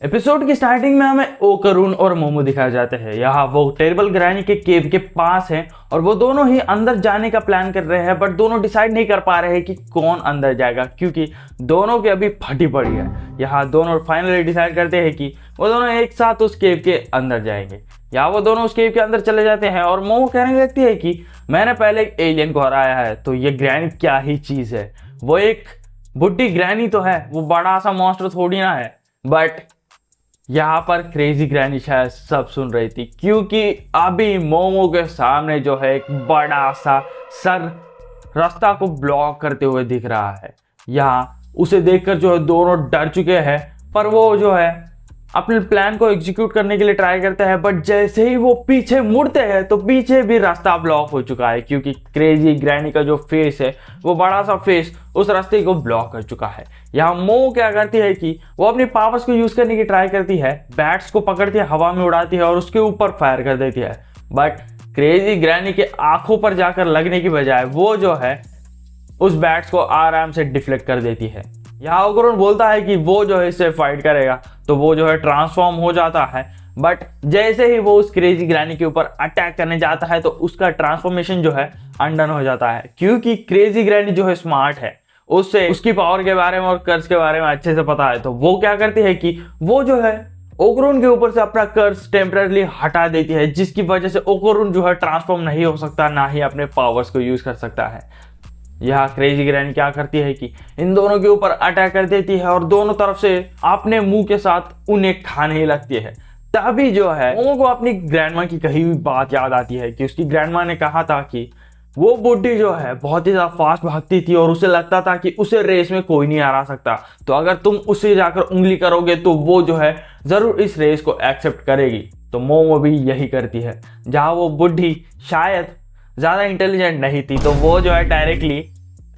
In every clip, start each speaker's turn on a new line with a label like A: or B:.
A: Episode की starting में हमें ओकरून और मोमो दिखाए जाते हैं। यहाँ वो टेरिबल ग्रैनी के केव के पास हैं और वो दोनों ही अंदर जाने का प्लान कर रहे हैं, बट दोनों डिसाइड नहीं कर पा रहे हैं कि कौन अंदर जाएगा, क्योंकि दोनों की अभी फटी पड़ी है। यहाँ दोनों फाइनली डिसाइड करते हैं कि वो दोनों एक साथ उस केव के अंदर जाएंगे। यहाँ वो दोनों उस केव के अंदर चले जाते हैं और मोमो कहने लगती है कि मैंने पहले एक एलियन को हराया है, तो ये ग्रैनी क्या ही चीज है। वो एक बुड्ढी ग्रैनी तो है, वो बड़ा सा मॉन्स्टर थोड़ी ना है। बट यहाँ पर क्रेजी ग्रैनी शायद सब सुन रही थी, क्योंकि अभी मोमो के सामने जो है एक बड़ा सा सर रास्ता को ब्लॉक करते हुए दिख रहा है। यहाँ उसे देखकर जो है दोनों डर चुके हैं, पर वो जो है अपने प्लान को एग्जीक्यूट करने के लिए ट्राई करते हैं। बट जैसे ही वो पीछे मुड़ते हैं तो पीछे भी रास्ता ब्लॉक हो चुका है, क्योंकि क्रेजी ग्रैनी का जो फेस है, वो बड़ा सा फेस उस रास्ते को ब्लॉक कर चुका है। यहाँ मोमो क्या करती है कि वो अपनी पावर्स को यूज करने की ट्राई करती है, बैट्स को पकड़ती है, हवा में उड़ाती है और उसके ऊपर फायर कर देती है। बट क्रेजी ग्रैनी के आंखों पर जाकर लगने की बजाय वो जो है उस बैट्स को आराम से डिफ्लेक्ट कर देती है। यहाँ ओकरून बोलता है कि वो जो है इससे फाइट करेगा, तो वो जो है ट्रांसफॉर्म हो जाता है। बट जैसे ही वो उस क्रेजी ग्रैनी के ऊपर अटैक करने जाता है तो उसका ट्रांसफॉर्मेशन जो है अनडन हो जाता है, क्योंकि क्रेजी ग्रैनी जो है स्मार्ट है, उससे उसकी पावर के बारे में और कर्ज के बारे में अच्छे से पता है। तो वो क्या करती है कि वो जो है ओकरून के ऊपर से अपना कर्ज टेम्पररी हटा देती है, जिसकी वजह से ओकरून जो है ट्रांसफॉर्म नहीं हो सकता, ना ही अपने पावर्स को यूज कर सकता है। यह क्रेजी ग्रैनी क्या करती है कि इन दोनों के ऊपर अटैक कर देती है और दोनों तरफ से अपने मुंह के साथ उन्हें खाने लगती है। तभी जो है मोमो को अपनी ग्रैंडमा की कही हुई बात याद आती है कि उसकी ग्रैंडमा ने कहा था कि वो बुड्ढी जो है बहुत ही ज्यादा फास्ट भागती थी और उसे लगता था कि उसे रेस में कोई नहीं हरा सकता, तो अगर तुम उसे जाकर उंगली करोगे तो वो जो है जरूर इस रेस को एक्सेप्ट करेगी। तो मोमो भी यही करती है। जहां वो बुड्ढी शायद ज्यादा इंटेलिजेंट नहीं थी, तो वो जो है डायरेक्टली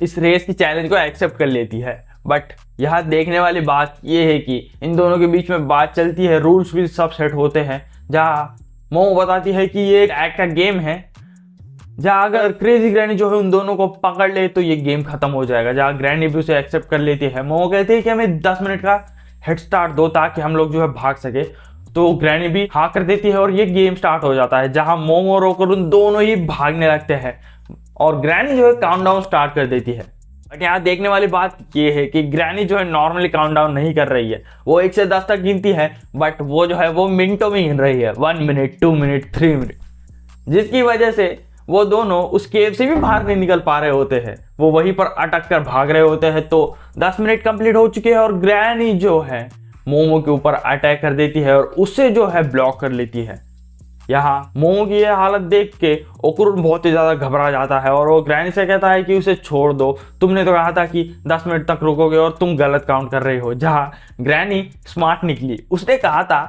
A: इस रेस की चैलेंज को एक्सेप्ट कर लेती है। बट यहाँ देखने वाली बात ये है कि इन दोनों के बीच में बात चलती है, रूल्स भी सब सेट होते हैं। जहाँ मोमो बताती है कि ये एक एक्ट का गेम है, जहाँ अगर क्रेजी ग्रैनी जो है उन दोनों को पकड़ ले तो ये गेम खत्म हो जाएगा। जहाँ ग्रैनी भी उसे एक्सेप्ट कर लेती है। मोमो कहती है कि हमें 10 मिनट का हेड स्टार्ट दो ताकि हम लोग जो है भाग सके, तो ग्रैनी भी हाँ कर देती है और ये गेम स्टार्ट हो जाता है, जहां मोमो और ओकरून दोनों ही भागने लगते हैं और ग्रैनी जो है काउंटडाउन स्टार्ट कर देती है। बट यहाँ देखने वाली बात ये है कि ग्रैनी जो है नॉर्मली काउंटडाउन नहीं कर रही है, वो 1 से 10 तक गिनती है, बट वो जो है वो मिनटों में गिन रही है, 1 मिनट, 2 मिनट, 3 मिनट, जिसकी वजह से वो दोनों उस केव से भी बाहर नहीं निकल पा रहे होते हैं। वो वहीं पर अटक कर भाग रहे होते हैं। तो 10 मिनट कंप्लीट हो चुके हैं और ग्रैनी जो है मोमो के ऊपर अटैक कर देती है और उससे जो है ब्लॉक कर लेती है। यहाँ मोमो की यह हालत देख के ओकरून बहुत ही ज्यादा घबरा जाता है और वो ग्रैनी से कहता है कि उसे छोड़ दो, तुमने तो कहा था कि 10 मिनट तक रुकोगे और तुम गलत काउंट कर रहे हो। जहाँ ग्रैनी स्मार्ट निकली, उसने कहा था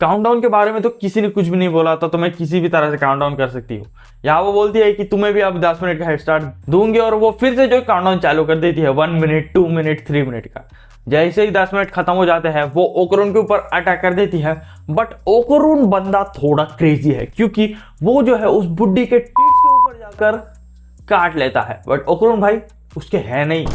A: काउंटडाउन के बारे में तो किसी ने कुछ भी नहीं बोला था, तो मैं किसी भी तरह से काउंटडाउन कर सकती हूँ। यहाँ वो बोलती है कि तुम्हें भी अब 10 मिनट का हेड स्टार्ट दूंगी और वो फिर से जो काउंटडाउन चालू कर देती है, 1 मिनट, 2 मिनट, 3 मिनट का। जैसे ही 10 मिनट खत्म हो जाते हैं वो ओकरून के ऊपर अटैक कर देती है। बट ओकरून बंदा थोड़ा क्रेजी है, क्योंकि वो जो है उस बुड्ढी के टीथ के ऊपर जाकर काट लेता है। बट ओकरून भाई उसके है नहीं,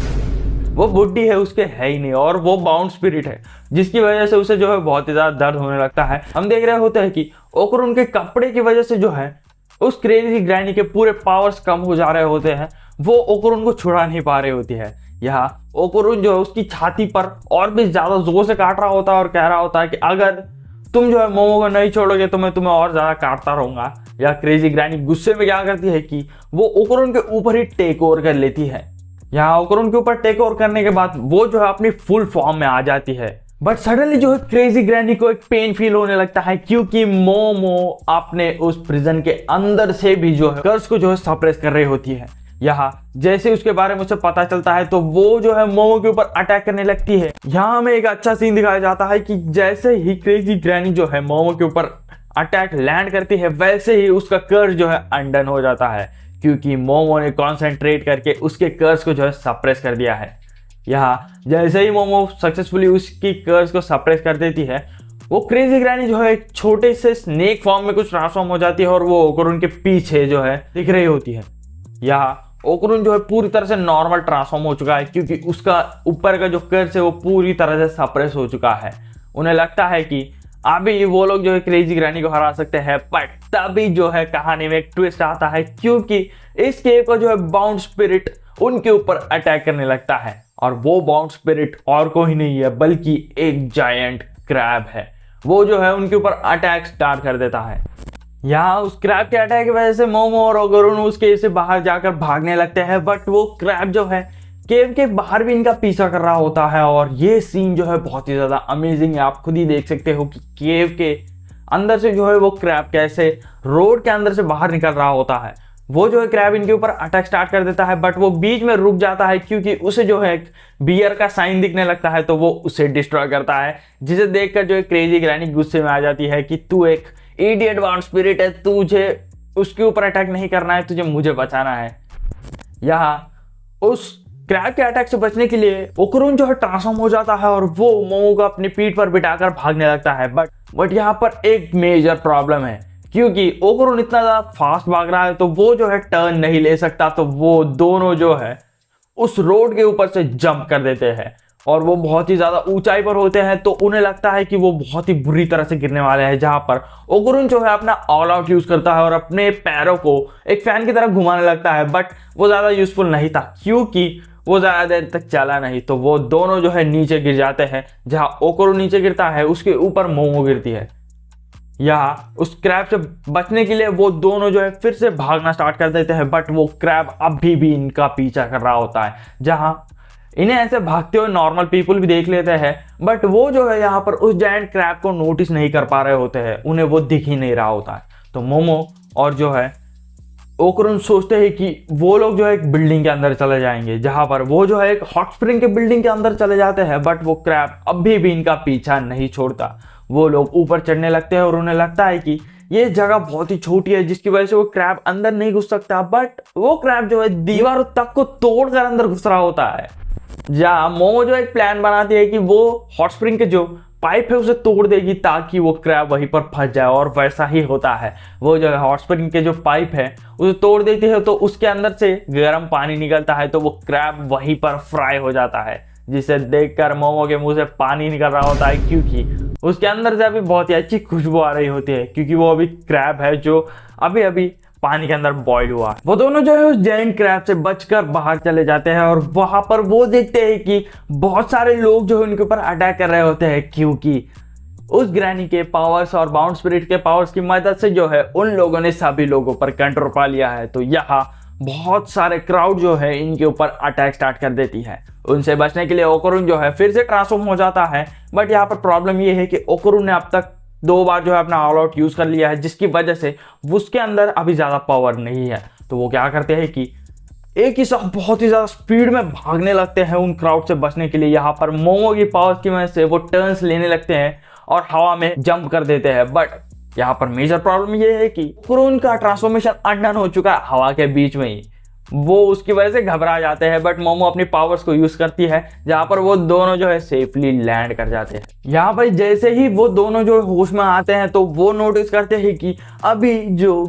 A: वो बुड्ढी है, उसके है ही नहीं, और वो बाउंड स्पिरिट है, जिसकी वजह से उसे जो है बहुत ही ज्यादा दर्द होने लगता है। हम देख रहे होते हैं कि ओकरून के कपड़े की वजह से जो है उस क्रेजी ग्रैनी के पूरे पावर्स कम हो जा रहे होते हैं। वो ओकरून को छुड़ा नहीं पा रही होती है। यहाँ ओकरून जो है उसकी छाती पर और भी ज्यादा जोर से काट रहा होता है और कह रहा होता है कि अगर तुम जो है मोमो को नहीं छोड़ोगे तो मैं तुम्हें और ज्यादा काटता रहूंगा। या क्रेजी ग्रैनी गुस्से में क्या करती है कि वो ओकरून के ऊपर ही टेक ओवर कर लेती है। यहाँ ओकरून के ऊपर टेक ओवर करने के बाद वो जो है अपनी फुल फॉर्म में आ जाती है। बट सडनली जो है क्रेजी ग्रैनी को एक पेन फील होने लगता है, क्योंकि मोमो अपने उस प्रिजन के अंदर से भी जो है कर्ज को जो है सप्रेस कर रही होती है। यहाँ जैसे उसके बारे में उसे पता चलता है तो वो जो है मोमो के ऊपर अटैक करने लगती है। यहाँ हमें एक अच्छा सीन दिखाया जाता है कि जैसे ही क्रेजी ग्रैनी जो है मोमो के ऊपर अटैक लैंड करती है, वैसे ही उसका कर्ज जो है अनडन हो जाता है, क्योंकि मोमो ने कॉन्सेंट्रेट करके उसके कर्ज को जो है सप्रेस कर दिया है। यहाँ जैसे ही मोमो सक्सेसफुली उसकी कर्ज को सप्रेस कर देती है, वो क्रेजी ग्रैनी जो है एक छोटे से स्नेक फॉर्म में कुछ ट्रांसफॉर्म हो जाती है और वो ओकरून के पीछे जो है दिख रही होती है। यहाँ ओकरून जो है पूरी तरह से नॉर्मल ट्रांसफॉर्म हो चुका है, क्योंकि उसका ऊपर का जो कर्ज है वो पूरी तरह से सप्रेस हो चुका है। उन्हें लगता है कि अभी वो लोग जो है क्रेजी ग्रैनी को हरा सकते हैं, बट तभी जो है कहानी में एक ट्विस्ट आता है, क्योंकि इस केव का जो है बाउंड स्पिरिट उनके ऊपर अटैक करने लगता है। और वो बाउंड स्पिरिट और कोई नहीं है बल्कि एक जायंट क्रैब है। वो जो है उनके ऊपर अटैक स्टार्ट कर देता है। यहाँ उस क्रैब के अटैक की वजह से मोमो और ओगुरुन उस केव से बाहर जाकर भागने लगते हैं, बट वो क्रैब जो है केव के बाहर भी इनका पीछा कर रहा होता है। और ये सीन जो है बहुत ही ज्यादा अमेजिंग है। आप खुद ही देख सकते हो कि केव के अंदर से जो है वो क्रैब कैसे रोड के अंदर से बाहर निकल रहा होता है। वो जो है क्रैब इनके ऊपर अटैक स्टार्ट कर देता है, बट वो बीच में रुक जाता है क्योंकि उसे जो है बियर का साइन दिखने लगता है, तो वो उसे डिस्ट्रॉय करता है। जिसे देखकर जो है क्रेजी ग्रैनी गुस्से में आ जाती है कि तू एक इडियट बाउंड स्पिरिट है, तुझे उसके ऊपर अटैक नहीं करना है, तुझे मुझे बचाना है। यहाँ उस क्रैब के अटैक से बचने के लिए ओकुरुन जो है ट्रांसफॉर्म हो जाता है और वो मोमो को अपनी पीठ पर बिठाकर भागने लगता है। बट यहाँ पर एक मेजर प्रॉब्लम है, क्योंकि ओकुरुन इतना ज्यादा फास्ट भाग रहा है तो वो जो है टर्न नहीं ले सकता। तो वो दोनों जो है उस रोड के ऊपर से जंप कर देते हैं और वो बहुत ही ज्यादा ऊंचाई पर होते हैं, तो उन्हें लगता है कि वो बहुत ही बुरी तरह से गिरने वाले हैं। जहां पर ओकुरुन जो है अपना ऑल आउट यूज करता है और अपने पैरों को एक फैन की तरह घुमाने लगता है, बट वो ज्यादा यूजफुल नहीं था क्योंकि वो ज्यादा देर तक चला नहीं। तो वो दोनों जो है नीचे गिर जाते हैं। जहां ओकुरुन नीचे गिरता है उसके ऊपर मोमो गिरती है। यहाँ उस क्रैब से बचने के लिए वो दोनों जो है फिर से भागना स्टार्ट कर देते हैं, बट वो क्रैब अभी भी इनका पीछा कर रहा होता है। जहां इन्हें ऐसे भागते हुए नॉर्मल पीपल भी देख लेते हैं, बट वो जो है यहाँ पर उस जायंट क्रैब को नोटिस नहीं कर पा रहे होते हैं, उन्हें वो दिख ही नहीं रहा होता है। तो मोमो और जो है ओकुरुन सोचते हैं कि वो लोग जो है एक बिल्डिंग के अंदर चले जाएंगे, जहां पर वो जो है एक हॉट स्प्रिंग के बिल्डिंग के अंदर चले जाते हैं, बट वो क्रैब अभी भी इनका पीछा नहीं छोड़ता। वो लोग ऊपर चढ़ने लगते हैं और उन्हें लगता है कि ये जगह बहुत ही छोटी है जिसकी वजह से वो क्रैब अंदर नहीं घुस सकता, बट वो क्रैब जो है दीवारों तक को तोड़कर अंदर घुस रहा होता है। जहां मोमो जो एक प्लान बनाती है कि वो हॉट स्प्रिंग के जो पाइप है उसे तोड़ देगी ताकि वो क्रैब वहीं पर फंस जाए, और वैसा ही होता है। वो जो है हॉट स्प्रिंग के जो पाइप है उसे तोड़ देती है तो उसके अंदर से गर्म पानी निकलता है, तो वो क्रैब वहीं पर फ्राई हो जाता है, जिसे देखकर मोमो के मुंह से पानी निकल रहा होता है क्योंकि उसके अंदर से अभी बहुत ही अच्छी खुशबू आ रही होती है, क्योंकि वो अभी क्रैब है जो अभी अभी पानी के अंदर बॉइल हुआ। वो दोनों जो है उस जायंट क्रैब से बचकर बाहर चले जाते हैं और वहां पर वो देखते हैं कि बहुत सारे लोग जो है उनके ऊपर अटैक कर रहे होते हैं, क्योंकि उस ग्रैनी के पावर्स और बाउंड स्पिरिट के पावर्स की मदद से जो है उन लोगों ने सभी लोगों पर कंट्रोल पा लिया है। तो यहाँ बहुत सारे क्राउड जो है इनके ऊपर अटैक स्टार्ट कर देती है। उनसे बचने के लिए ओकुरुन जो है फिर से ट्रांसफॉर्म हो जाता है, बट यहाँ पर प्रॉब्लम ये है कि ओकुरुन ने अब तक 2 बार जो है अपना ऑल आउट यूज कर लिया है, जिसकी वजह से उसके अंदर अभी ज्यादा पावर नहीं है। तो वो क्या करते हैं कि एक ही साथ बहुत ही ज्यादा स्पीड में भागने लगते हैं उन क्राउड से बचने के लिए। यहाँ पर मोमो की पावर्स की वजह से वो टर्न्स लेने लगते हैं और हवा में जंप कर देते हैं, बट यहाँ पर मेजर प्रॉब्लम ये है कि ओकुरुन का ट्रांसफॉर्मेशन अनडन हो चुका है हवा के बीच में ही। वो उसकी वजह से घबरा जाते हैं, बट मोमो अपनी पावर्स को यूज करती है, जहां पर वो दोनों जो है सेफली लैंड कर जाते हैं। यहाँ पर जैसे ही वो दोनों जो होश में आते हैं तो वो नोटिस करते हैं कि अभी जो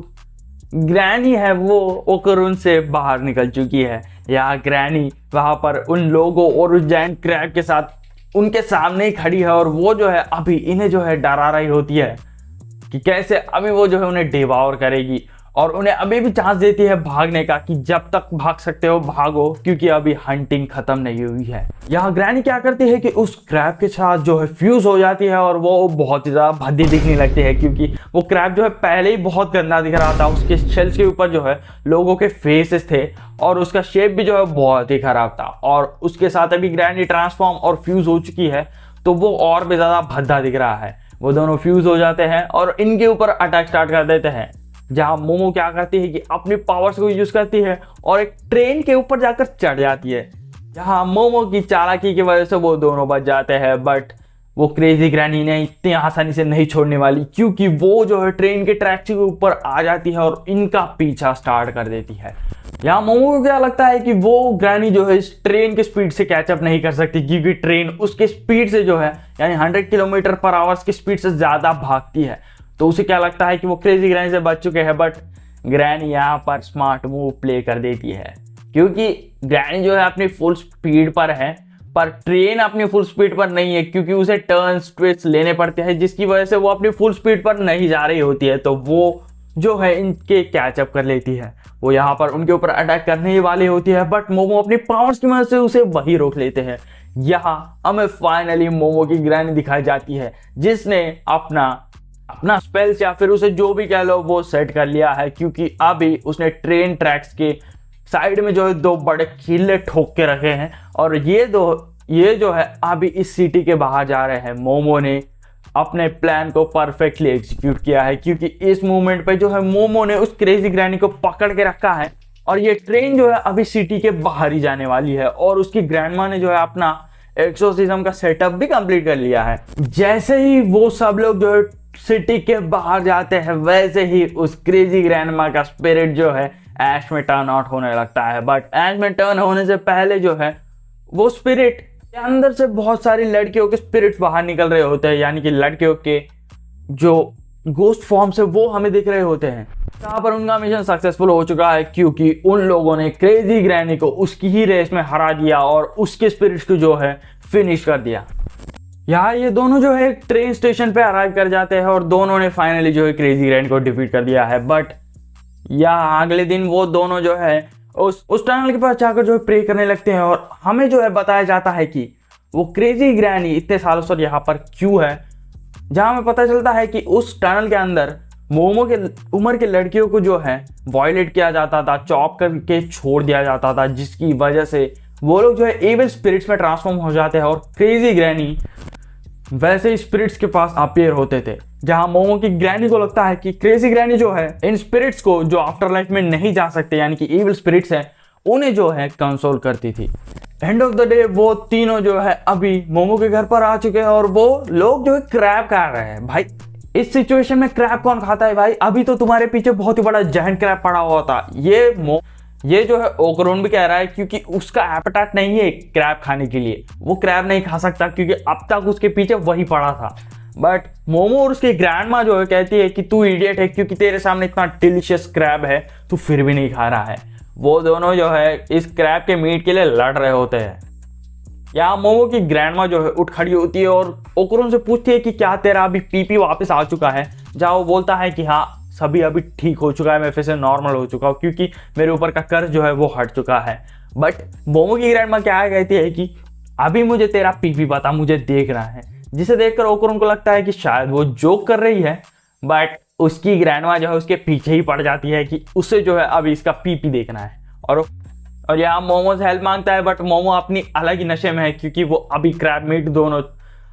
A: ग्रैनी है वो ओकुरुन से बाहर निकल चुकी है। यहाँ ग्रैनी वहां पर उन लोगों और उस जायंट क्रैब के साथ उनके सामने ही खड़ी है और वो जो है अभी इन्हें जो है डरा रही होती है कि कैसे अभी वो जो है उन्हें डिवॉर करेगी, और उन्हें अभी भी चांस देती है भागने का कि जब तक भाग सकते हो भागो, क्योंकि अभी हंटिंग खत्म नहीं हुई है। यहाँ ग्रैनी क्या करती है कि उस क्रैब के साथ जो है फ्यूज हो जाती है और वो बहुत ही ज्यादा भद्दी दिखने लगती है, क्योंकि वो क्रैब जो है पहले ही बहुत गंदा दिख रहा था। उसके शेल्स के ऊपर जो है लोगों के फेसेस थे और उसका शेप भी जो है बहुत ही खराब था, और उसके साथ अभी ग्रैनी ट्रांसफॉर्म और फ्यूज हो चुकी है तो वो और भी ज्यादा भद्दा दिख रहा है। वो दोनों फ्यूज हो जाते हैं और इनके ऊपर अटैक स्टार्ट कर देते हैं। जहां मोमो क्या करती है कि अपनी पावर्स को यूज करती है और एक ट्रेन के ऊपर जाकर चढ़ जाती है। जहां मोमो की चालाकी की वजह से वो दोनों बच जाते हैं, बट वो क्रेजी ग्रैनी ने इतनी आसानी से नहीं छोड़ने वाली, क्योंकि वो जो है ट्रेन के ट्रैक के ऊपर आ जाती है और इनका पीछा स्टार्ट कर देती है। यहाँ मोमो को क्या लगता है कि वो ग्रैनी जो है इस ट्रेन के स्पीड से कैचअप नहीं कर सकती, क्योंकि ट्रेन उसके स्पीड से जो है यानी 100 किलोमीटर पर आवर्स की स्पीड से ज्यादा भागती है। तो उसे क्या लगता है कि वो क्रेजी ग्रैनी से बच चुके हैं, बट ग्रैनी यहाँ पर स्मार्ट मूव प्ले कर देती है, क्योंकि ग्रैनी जो है अपनी फुल स्पीड पर है, पर ट्रेन अपनी फुल स्पीड पर नहीं है क्योंकि उसे टर्न्स ट्विस्ट लेने पड़ते हैं, जिसकी वजह से वो अपनी फुल स्पीड पर नहीं जा रही होती है। तो वो जो है इनके कैचअप कर लेती है, वो यहाँ पर उनके ऊपर अटैक करने ही वाली होती है, बट मोमो अपनी पावर्स की मदद से उसे वही रोक लेते हैं। यहाँ हमें फाइनली मोमो की ग्रैनी दिखाई जाती है, जिसने अपना स्पेल्स या फिर उसे जो भी कह लो वो सेट कर लिया है, क्योंकि अभी उसने ट्रेन ट्रैक्स के साइड में जो है 2 बड़े किले ठोक के रखे हैं और ये जो है अभी इस सिटी के बाहर जा रहे हैं। मोमो ने अपने प्लान को परफेक्टली एग्जीक्यूट किया है, क्योंकि इस मूवमेंट पे जो है मोमो ने उस क्रेजी ग्रैनी को पकड़ के रखा है और ये ट्रेन जो है अभी सिटी के बाहर ही जाने वाली है और उसकी ग्रैंडमा ने जो है अपना एक्सोर्सिज्म का सेटअप भी कंप्लीट कर लिया है। जैसे ही वो सब लोग जो है सिटी के बाहर जाते हैं, वैसे ही उस क्रेजी ग्रैंडमा का स्पिरिट जो है ऐश में टर्न आउट होने लगता है। बट ऐश में टर्न होने से पहले जो है वो स्पिरिट के अंदर से बहुत सारी लड़कियों के स्पिरिट्स बाहर निकल रहे होते हैं, यानी कि लड़कियों के जो गोस्ट फॉर्म से वो हमें दिख रहे होते हैं। यहाँ पर उनका मिशन सक्सेसफुल हो चुका है, क्योंकि उन लोगों ने क्रेजी ग्रैनी को उसकी ही रेस में हरा दिया और उसके स्पिरिट्स को जो है फिनिश कर दिया। यहाँ ये दोनों जो है एक ट्रेन स्टेशन पे अराइव कर जाते हैं और दोनों ने फाइनली जो है क्रेजी ग्रैनी को डिफीट कर दिया है। बट यहाँ अगले दिन वो दोनों जो है उस टनल के पास जाकर जो है प्रे करने लगते हैं और हमें जो है बताया जाता है कि वो क्रेजी ग्रैनी इतने सालों से यहाँ पर क्यों है, जहाँ हमें पता चलता है कि उस टनल के अंदर मोमो के उम्र के लड़कियों को जो है वॉयलेट किया जाता था, चॉप करके छोड़ दिया जाता था, जिसकी वजह से वो लोग जो है एविल स्पिरिट्स में ट्रांसफॉर्म हो जाते हैं और क्रेजी ग्रैनी वैसे ही स्पिरिट्स के पास अपीयर होते थे। जहां मोमो की ग्रैनी को लगता है कि क्रेजी ग्रैनी जो है इन स्पिरिट्स को जो आफ्टर लाइफ में नहीं जा सकते, यानी कि इविल स्पिरिट्स हैं, उन्हें जो है कंसोल करती थी। एंड ऑफ द डे वो तीनों जो है अभी मोमो के घर पर आ चुके हैं और वो लोग जो है क्रैब खा रहे हैं। भाई इस सिचुएशन में क्रैब कौन खाता है भाई? अभी तो तुम्हारे पीछे बहुत ही बड़ा जायंट क्रैब पड़ा हुआ था। ये जो है ओकरोन भी कह रहा है, क्योंकि उसका एपेटाइट नहीं है क्रैब खाने के लिए, वो क्रैब नहीं खा सकता क्योंकि अब तक उसके पीछे वही पड़ा था। बट मोमो और उसकी ग्रैंडमा जो है कहती है कि तू इडियट है, क्योंकि तेरे सामने इतना डिलीशियस क्रैब है, तू फिर भी नहीं खा रहा है। वो दोनों जो है इस क्रैब के मीट के लिए लड़ रहे होते हैं। यहाँ मोमो की ग्रैंडमा जो है उठ खड़ी होती है और ओकरोन से पूछती है कि क्या तेरा अभी पीपी वापस आ चुका है? जहाँ वो बोलता है कि हाँ सभी अभी ठीक हो चुका है, मैं फिर से नॉर्मल हो चुका हूँ, क्योंकि मेरे ऊपर का कर्ज जो है वो हट चुका है। बट मोमो की ग्रैंडमा क्या कहती है कि अभी मुझे तेरा पीपी बता, मुझे देखना है। जिसे देखकर ओकरोन को लगता है कि शायद वो जोक कर रही है, बट उसकी ग्रैंडमा जो है उसके पीछे ही पड़ जाती है कि उसे जो है अभी इसका पीपी देखना है। और यहाँ मोमो से हेल्प मांगता है, बट मोमो अपनी अलग ही नशे में है, क्योंकि वो अभी क्रैब मीट दोनों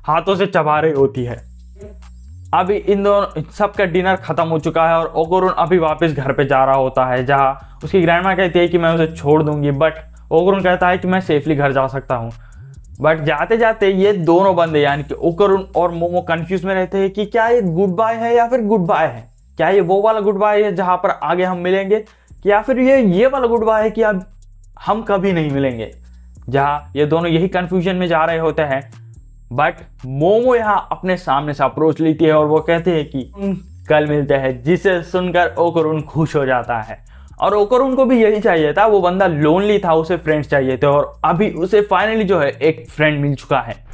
A: हाथों से चबा रही होती है। अभी इन दोनों सबका डिनर खत्म हो चुका है और ओकरोन अभी वापस घर पे जा रहा होता है, जहाँ उसकी ग्रैंडमा कहती है कि मैं उसे छोड़ दूंगी, बट ओकरोन कहता है कि मैं सेफली घर जा सकता हूँ। बट जाते जाते ये दोनों बंदे यानी कि ओकरोन और मोमो कंफ्यूज में रहते हैं कि क्या ये गुड बाय है या फिर गुड बाय है। क्या ये वो वाला गुड बाय है जहाँ पर आगे हम मिलेंगे, या फिर ये वाला गुड बाय है कि अब हम कभी नहीं मिलेंगे। जहाँ ये दोनों यही कंफ्यूजन में जा रहे होते हैं। बट मोमो यहाँ अपने सामने से अप्रोच लेती है और वो कहते हैं कि कल मिलते हैं, जिसे सुनकर ओकरोन खुश हो जाता है। और ओकरोन को भी यही चाहिए था, वो बंदा लोनली था, उसे फ्रेंड्स चाहिए थे और अभी उसे फाइनली जो है एक फ्रेंड मिल चुका है।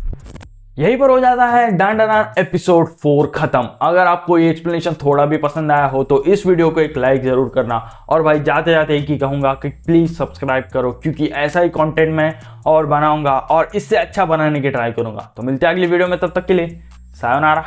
A: यहीं पर हो जाता है डान डान एपिसोड 4 खत्म। अगर आपको ये एक्सप्लेनेशन थोड़ा भी पसंद आया हो तो इस वीडियो को एक लाइक जरूर करना, और भाई जाते जाते एक ही कहूंगा कि प्लीज सब्सक्राइब करो, क्योंकि ऐसा ही कंटेंट मैं और बनाऊंगा और इससे अच्छा बनाने की ट्राई करूंगा। तो मिलते हैं अगली वीडियो में, तब तक के लिए सायोनारा।